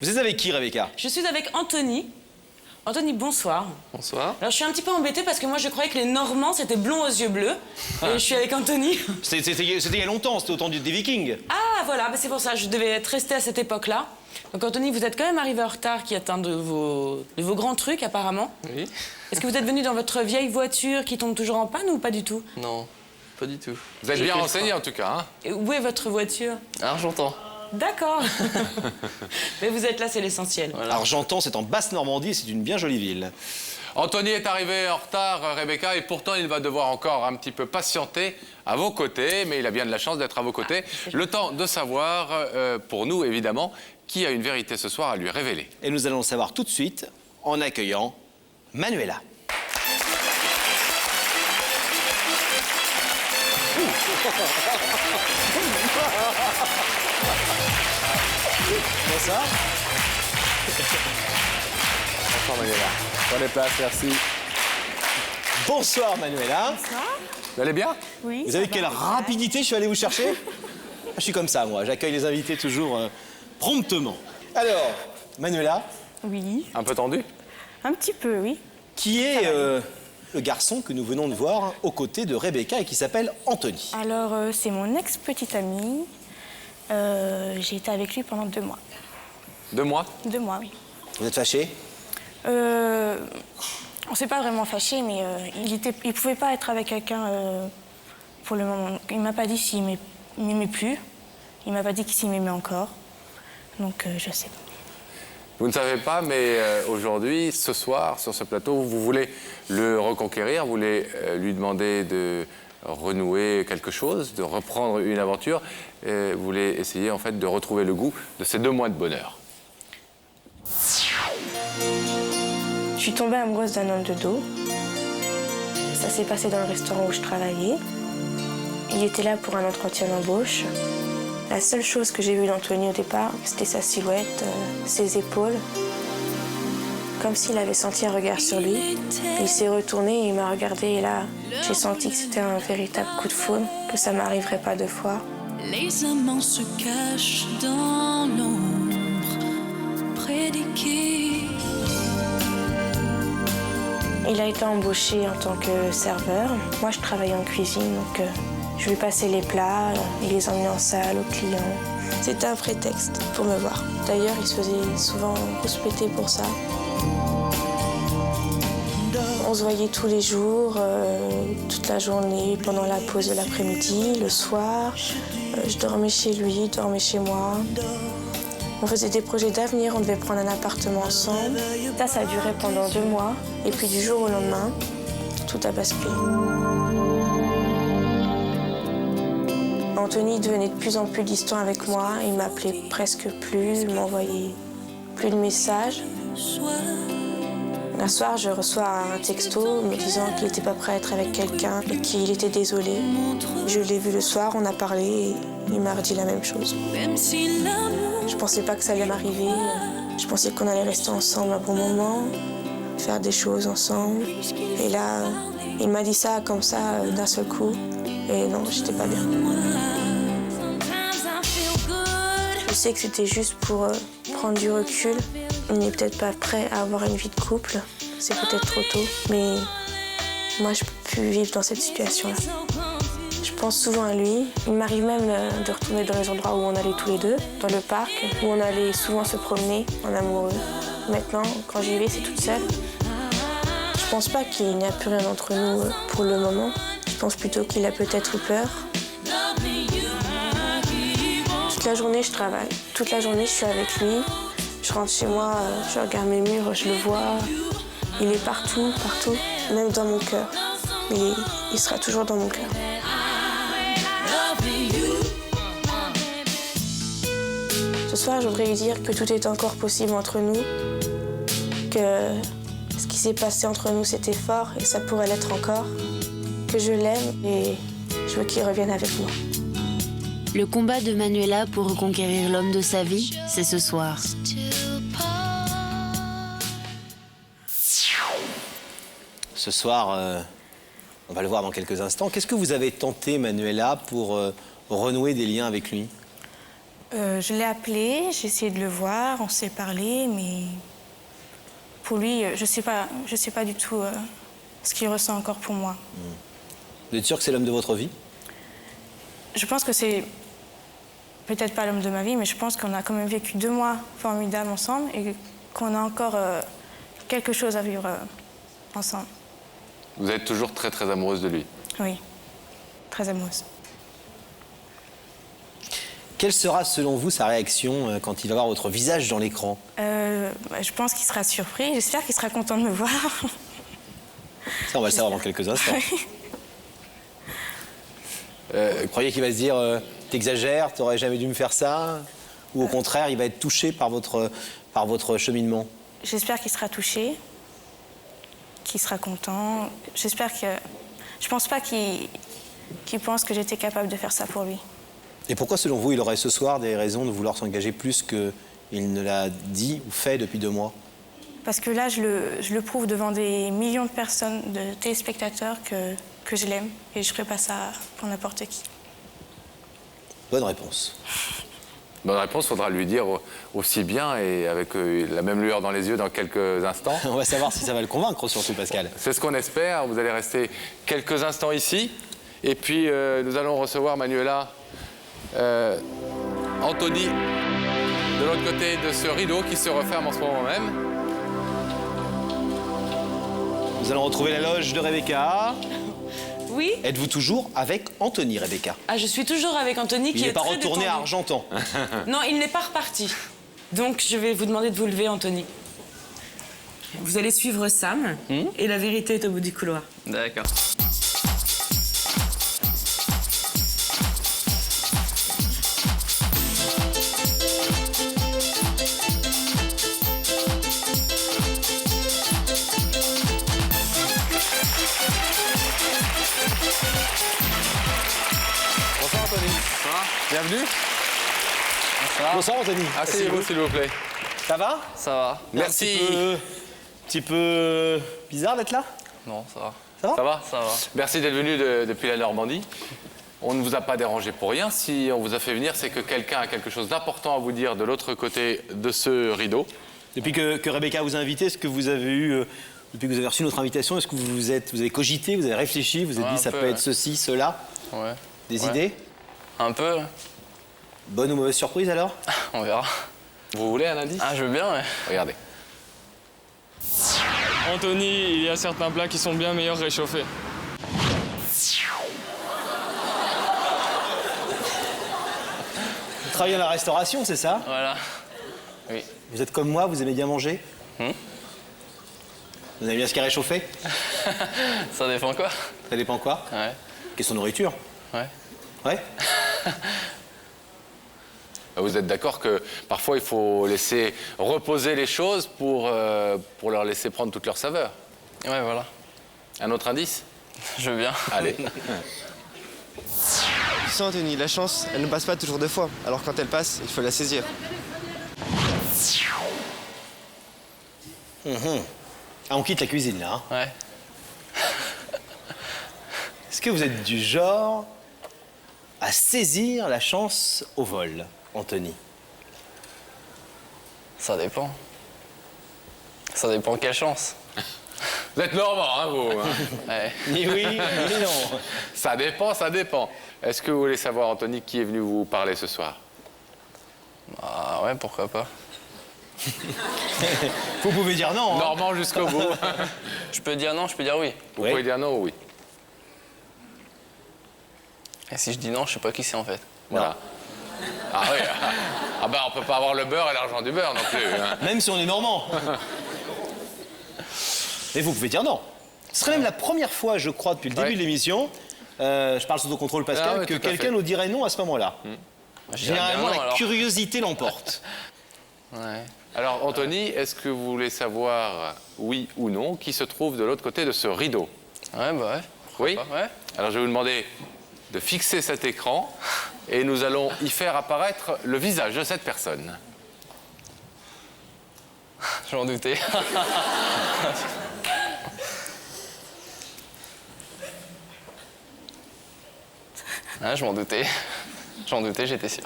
Vous êtes avec qui, Rebecca? Je suis avec Anthony. Anthony, bonsoir. Bonsoir. Alors, je suis un petit peu embêtée parce que moi, je croyais que les Normands, c'était blond aux yeux bleus. Et je suis avec Anthony. C'était il y a longtemps, c'était au temps des Vikings. Ah, voilà, bah, c'est pour ça, je devais être restée à cette époque-là. Donc, Anthony, vous êtes quand même arrivé en retard, qui est un de vos grands trucs, apparemment. Oui. Est-ce que vous êtes venu dans votre vieille voiture qui tombe toujours en panne ou pas du tout? Non, pas du tout. Vous êtes bien renseigné en tout cas, hein? Et où est votre voiture? Argentan. D'accord. Mais vous êtes là, c'est l'essentiel. Voilà. Argentan, c'est en Basse-Normandie, c'est une bien jolie ville. Anthony est arrivé en retard, Rebecca, et pourtant il va devoir encore un petit peu patienter à vos côtés, mais il a bien de la chance d'être à vos côtés. Le temps de savoir, pour nous évidemment, qui a une vérité ce soir à lui révéler. Et nous allons le savoir tout de suite en accueillant Manuela. Bonsoir. Bonsoir Manuela. Prenez place, merci. Bonsoir, Manuela. Vous allez bien? Oui. Vous avez quelle rapidité je suis allé vous chercher? Je suis comme ça, moi. J'accueille les invités toujours promptement. Alors, Manuela, Oui. Un peu tendu? Un petit peu, oui. qui est le garçon que nous venons de voir aux côtés de Rebecca et qui s'appelle Anthony? Alors, c'est mon ex-petit ami. J'ai été avec lui pendant 2 mois. 2 mois? 2 mois, oui. Vous êtes fâchés? On s'est pas vraiment fâchés, mais il pouvait pas être avec quelqu'un pour le moment. Il m'a pas dit s'il m'aimait plus. Il m'a pas dit s'il m'aimait encore. Donc, je sais pas. Vous ne savez pas, mais aujourd'hui, ce soir, sur ce plateau, vous voulez le reconquérir, vous voulez lui demander de renouer quelque chose, de reprendre une aventure, et vous voulez essayer en fait de retrouver le goût de ces 2 mois de bonheur. Je suis tombée amoureuse d'un homme de dos. Ça s'est passé dans le restaurant où je travaillais. Il était là pour un entretien d'embauche. La seule chose que j'ai vue d'Anthony au départ, c'était sa silhouette, ses épaules. Comme s'il avait senti un regard sur lui. Il s'est retourné et il m'a regardé et là, j'ai senti que c'était un véritable coup de foudre, que ça m'arriverait pas 2 fois. Les amants se cachent dans l'ombre, près des quais. Il a été embauché en tant que serveur. Moi, je travaillais en cuisine, donc je lui passais les plats, il les emmenait en salle aux clients. C'était un prétexte pour me voir. D'ailleurs, il se faisait souvent rouspéter pour ça. On se voyait tous les jours, toute la journée, pendant la pause de l'après-midi, le soir. Je dormais chez lui, il dormait chez moi. On faisait des projets d'avenir, on devait prendre un appartement ensemble. Ça a duré pendant 2 mois. Et puis du jour au lendemain, tout a basculé. Anthony devenait de plus en plus distant avec moi. Il m'appelait presque plus, il m'envoyait plus de messages. Un soir, je reçois un texto me disant qu'il n'était pas prêt à être avec quelqu'un et qu'il était désolé. Je l'ai vu le soir, on a parlé et il m'a redit la même chose. Je pensais pas que ça allait m'arriver. Je pensais qu'on allait rester ensemble un bon moment, faire des choses ensemble. Et là, il m'a dit ça comme ça d'un seul coup. Et non, j'étais pas bien. Je sais que c'était juste pour prendre du recul. Il n'est peut-être pas prêt à avoir une vie de couple. C'est peut-être trop tôt. Mais moi, je peux plus vivre dans cette situation-là. Je pense souvent à lui. Il m'arrive même de retourner dans les endroits où on allait tous les deux, dans le parc, où on allait souvent se promener en amoureux. Maintenant, quand j'y vais, c'est toute seule. Je pense pas qu'il n'y a plus rien entre nous pour le moment. Je pense plutôt qu'il a peut-être eu peur. Toute la journée, je travaille. Toute la journée, je suis avec lui. Je rentre chez moi, je regarde mes murs, je le vois. Il est partout, partout, même dans mon cœur. Mais il sera toujours dans mon cœur. Ce soir, je voudrais lui dire que tout est encore possible entre nous, que ce qui s'est passé entre nous, c'était fort et ça pourrait l'être encore, que je l'aime et je veux qu'il revienne avec moi. Le combat de Manuela pour reconquérir l'homme de sa vie, c'est ce soir. Ce soir, on va le voir dans quelques instants. Qu'est-ce que vous avez tenté, Manuela, pour renouer des liens avec lui? Je l'ai appelé, j'ai essayé de le voir, on s'est parlé, mais pour lui, je sais pas du tout ce qu'il ressent encore pour moi. Vous êtes sûr que c'est l'homme de votre vie? Je pense que c'est peut-être pas l'homme de ma vie, mais je pense qu'on a quand même vécu 2 mois formidables ensemble et qu'on a encore quelque chose à vivre ensemble. Vous êtes toujours très très amoureuse de lui. Oui, très amoureuse. Quelle sera selon vous sa réaction quand il va voir votre visage dans l'écran? Je pense qu'il sera surpris, j'espère qu'il sera content de me voir. Ça, on va le savoir dans quelques instants. Vous croyez qu'il va se dire t'exagères, t'aurais jamais dû me faire ça? Ou au contraire, il va être touché par votre cheminement? J'espère qu'il sera touché, qu'il sera content. J'espère que... Je pense pas qu'il pense que j'étais capable de faire ça pour lui. Et pourquoi, selon vous, il aurait ce soir des raisons de vouloir s'engager plus qu'il ne l'a dit ou fait depuis 2 mois? Parce que là, je le prouve devant des millions de personnes, de téléspectateurs, que je l'aime. Et je ferai pas ça pour n'importe qui. Bonne réponse. Bonne réponse, faudra lui dire aussi bien et avec la même lueur dans les yeux dans quelques instants. On va savoir si ça va le convaincre, surtout, Pascal. C'est ce qu'on espère. Vous allez rester quelques instants ici. Et puis, nous allons recevoir Manuela, Anthony, de l'autre côté de ce rideau qui se referme en ce moment même. Nous allons retrouver la loge de Rebecca. Oui. Êtes-vous toujours avec Anthony, Rebecca? Ah, je suis toujours avec Anthony qui Il est n'est pas très retourné à détendu. Argentan. Non, il n'est pas reparti. Donc, je vais vous demander de vous lever, Anthony. Vous allez suivre Sam et la vérité est au bout du couloir. D'accord. Bonsoir Anthony. Bienvenue. Bonsoir, Anthony. Asseyez-vous s'il vous plaît. Ça va? Ça va? Merci. Petit peu bizarre d'être là? Non, ça va. Ça va? Ça va? Ça va. Merci d'être venu depuis la Normandie. On ne vous a pas dérangé pour rien. Si on vous a fait venir, c'est que quelqu'un a quelque chose d'important à vous dire de l'autre côté de ce rideau. Depuis que Rebecca vous a invité, est-ce que vous avez eu, depuis que vous avez reçu notre invitation, est-ce que vous avez cogité, vous avez réfléchi, vous avez Ouais, dit un ça peu, peut ouais. être ceci, cela? Ouais. Des Ouais. idées? Un peu, Bonne ou mauvaise surprise alors? on verra. Vous voulez un indice? Ah, je veux bien, ouais. Regardez. Anthony, il y a certains plats qui sont bien meilleurs réchauffés. Vous travaillez dans la restauration, c'est ça? Voilà. Oui. Vous êtes comme moi, vous aimez bien manger? Vous aimez bien ce qui est réchauffé? Ça dépend quoi? Ça dépend quoi? Ouais. Question nourriture? Ouais. Ouais? Vous êtes d'accord que parfois il faut laisser reposer les choses pour leur laisser prendre toute leur saveur. Ouais, voilà. Un autre indice? Je veux bien. Allez. Tu sais, Anthony, la chance, elle ne passe pas toujours 2 fois. Alors quand elle passe, il faut la saisir. Ah, on quitte la cuisine là. Hein. Ouais. Est-ce que vous êtes du genre à saisir la chance au vol, Anthony? Ça dépend. Ça dépend quelle chance. Vous êtes normand, hein, vous? Hein. Ouais. Ni oui, ni non. Ça dépend, ça dépend. Est-ce que vous voulez savoir, Anthony, qui est venu vous parler ce soir? Ah ouais, pourquoi pas. Vous pouvez dire non. Hein. Normand jusqu'au bout. Je peux dire non, je peux dire oui. Vous Oui. pouvez dire non ou oui. Et si je dis non, je sais pas qui c'est en fait. Voilà. Ah oui. Ah ben on peut pas avoir le beurre et l'argent du beurre non plus. Hein. Même si on est normand. Mais vous pouvez dire non. Ce serait même la première fois, je crois, depuis le début Ouais. de l'émission, je parle sous ton contrôle, Pascal, Ah oui, que tout à quelqu'un fait. nous dirait non à ce moment-là. Je dirais bien Généralement, non, la alors. curiosité l'emporte. Ouais. Alors Anthony, est-ce que vous voulez savoir oui ou non qui se trouve de l'autre côté de ce rideau? Ouais, bah ouais. Oui. Ouais. Alors je vais vous demander de fixer cet écran et nous allons y faire apparaître le visage de cette personne. J'en doutais. Ah, je m'en doutais. J'en doutais, j'étais sûr.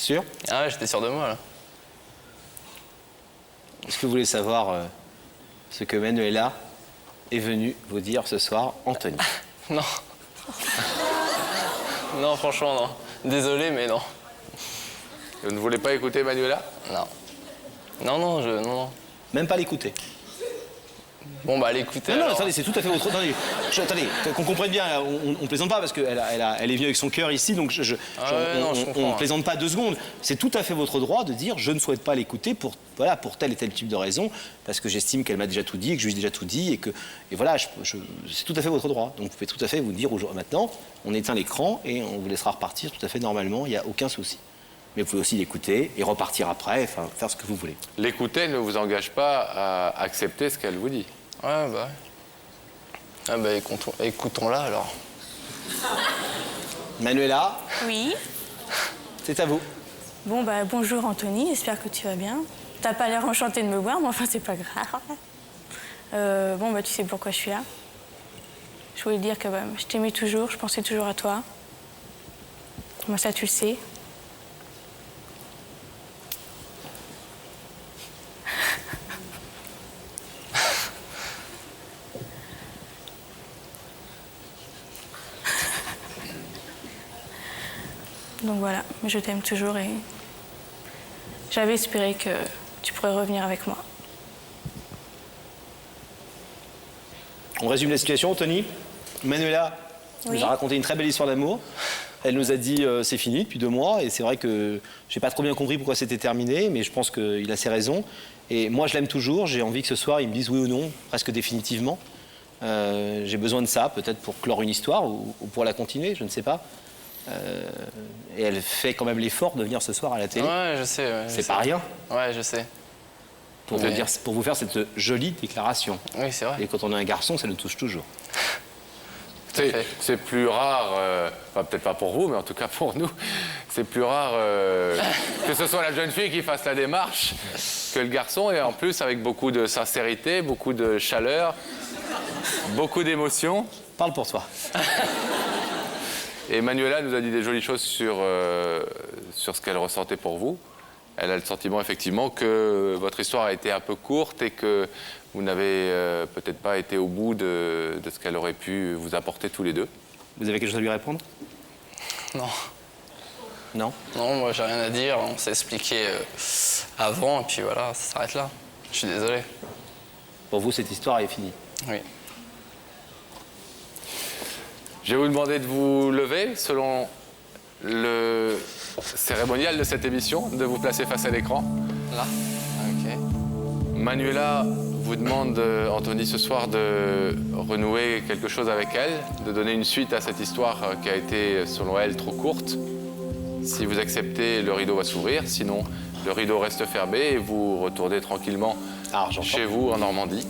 Sûr? Ah ouais, j'étais sûr de moi, là. Est-ce que vous voulez savoir ce que Manuela est venue vous dire ce soir, Anthony? Non. Non, franchement, non. Désolé, mais non. Vous ne voulez pas écouter Manuela? Non. Non, non. Même pas l'écouter. Bon, bah, l'écouter. Non, alors. attendez, c'est tout à fait votre... Attendez, qu'on comprenne bien, on plaisante pas parce qu'elle elle est venue avec son cœur ici, donc non, je comprends, on hein. plaisante pas 2 secondes. C'est tout à fait votre droit de dire je ne souhaite pas l'écouter pour tel et tel type de raison, parce que j'estime qu'elle m'a déjà tout dit, et que je lui ai déjà tout dit, et voilà, c'est tout à fait votre droit. Donc vous pouvez tout à fait vous dire maintenant, on éteint l'écran et on vous laissera repartir tout à fait normalement, il n'y a aucun souci. Mais vous pouvez aussi l'écouter et repartir après, enfin faire ce que vous voulez. L'écouter ne vous engage pas à accepter ce qu'elle vous dit. Ouais, bah. Ah, bah, écoutons-la, alors. Manuela, Oui. c'est à vous. Bon, bah, bonjour Anthony, j'espère que tu vas bien. T'as pas l'air enchanté de me voir, mais enfin, c'est pas grave. Bon, bah, tu sais pourquoi je suis là. Je voulais te dire que bah, je t'aimais toujours, je pensais toujours à toi. Moi, ça, tu le sais. Donc voilà, je t'aime toujours et j'avais espéré que tu pourrais revenir avec moi. On résume la situation, Anthony. Manuela Oui. nous a raconté une très belle histoire d'amour. Elle nous a dit c'est fini depuis 2 mois et c'est vrai que j'ai pas trop bien compris pourquoi c'était terminé, mais je pense qu'il a ses raisons. Et moi je l'aime toujours, j'ai envie que ce soir il me dise oui ou non, presque définitivement. J'ai besoin de ça, peut-être pour clore une histoire ou pour la continuer, je ne sais pas. Et elle fait quand même l'effort de venir ce soir à la télé. Ouais, je sais. Ouais, C'est pas rien Ouais, je sais. pour vous faire cette jolie déclaration. Oui, c'est vrai. Et quand on a un garçon, ça nous touche toujours. C'est plus rare, enfin, peut-être pas pour vous, mais en tout cas pour nous, c'est plus rare que ce soit la jeune fille qui fasse la démarche que le garçon, et en plus avec beaucoup de sincérité, beaucoup de chaleur, beaucoup d'émotion. Parle pour toi. Et Manuela nous a dit des jolies choses sur ce qu'elle ressentait pour vous. Elle a le sentiment effectivement que votre histoire a été un peu courte et que vous n'avez peut-être pas été au bout de ce qu'elle aurait pu vous apporter tous les deux. Vous avez quelque chose à lui répondre? Non. Non? Non, moi, j'ai rien à dire. On s'est expliqué avant, et puis voilà, ça s'arrête là. Je suis désolé. Pour vous, cette histoire est finie. Oui. Je vais vous demander de vous lever selon le cérémonial de cette émission, de vous placer face à l'écran. Là. Ok. Manuela vous demande, Anthony, ce soir de renouer quelque chose avec elle, de donner une suite à cette histoire qui a été, selon elle, trop courte. Si vous acceptez, le rideau va s'ouvrir, sinon le rideau reste fermé et vous retournez tranquillement chez vous en Normandie.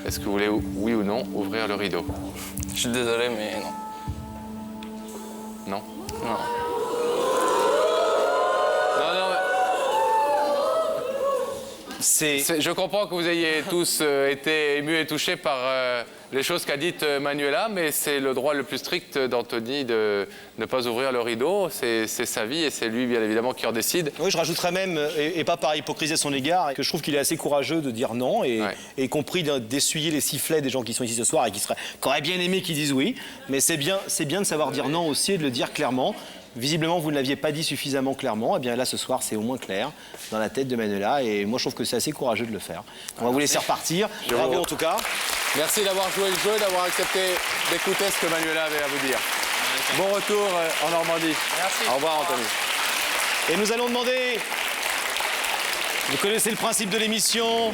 Est-ce que vous voulez, oui ou non, ouvrir le rideau? Je suis désolé, mais non. Non? Non. Je comprends que vous ayez tous été émus et touchés par les choses qu'a dites Manuela, mais c'est le droit le plus strict d'Anthony de ne pas ouvrir le rideau. C'est sa vie et c'est lui, bien évidemment, qui en décide. Oui, je rajouterais même, et pas par hypocrisie à son égard, que je trouve qu'il est assez courageux de dire non, et y compris d'essuyer les sifflets des gens qui sont ici ce soir et qui auraient bien aimé qu'ils disent oui. Mais c'est bien de savoir dire non aussi et de le dire clairement. Visiblement, vous ne l'aviez pas dit suffisamment clairement. Eh bien là, ce soir, c'est au moins clair dans la tête de Manuela. Et moi, je trouve que c'est assez courageux de le faire. On va vous laisser repartir. Bravo en tout cas. Merci d'avoir joué le jeu, d'avoir accepté d'écouter ce que Manuela avait à vous dire. Bon retour en Normandie. Merci. Au revoir, Anthony. Et nous allons demander... Vous connaissez le principe de l'émission.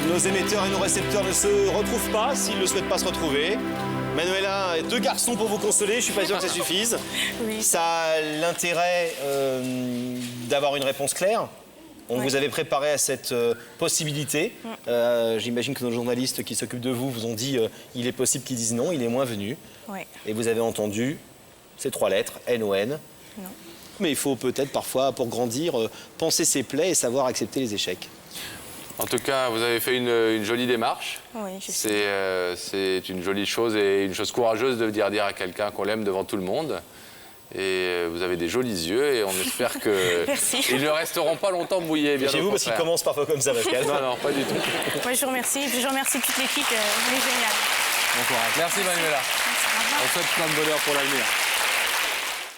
Nos émetteurs et nos récepteurs ne se retrouvent pas s'ils ne souhaitent pas se retrouver. Manuela, 2 garçons pour vous consoler, je suis pas sûr que ça suffise. Oui. Ça a l'intérêt d'avoir une réponse claire. On vous avait préparé à cette possibilité. J'imagine que nos journalistes qui s'occupent de vous ont dit il est possible qu'ils disent non, il est moins venu. Ouais. Et vous avez entendu ces 3 lettres, N-O-N. Non. Mais il faut peut-être parfois, pour grandir, penser ses plaies et savoir accepter les échecs. En tout cas, vous avez fait une jolie démarche. Oui, je sais. C'est une jolie chose et une chose courageuse de dire à quelqu'un qu'on l'aime devant tout le monde. Et vous avez des jolis yeux et on espère que Merci. ils ne resteront pas longtemps mouillés. Bien Chez au vous, parce qu'il contraire. commence parfois comme ça, Pascal. Non, pas du tout. Moi, je vous remercie. Et puis, je remercie toute l'équipe. Elle est géniale. Bon courage. Merci Manuela. Au revoir. On souhaite plein de bonheur pour l'avenir.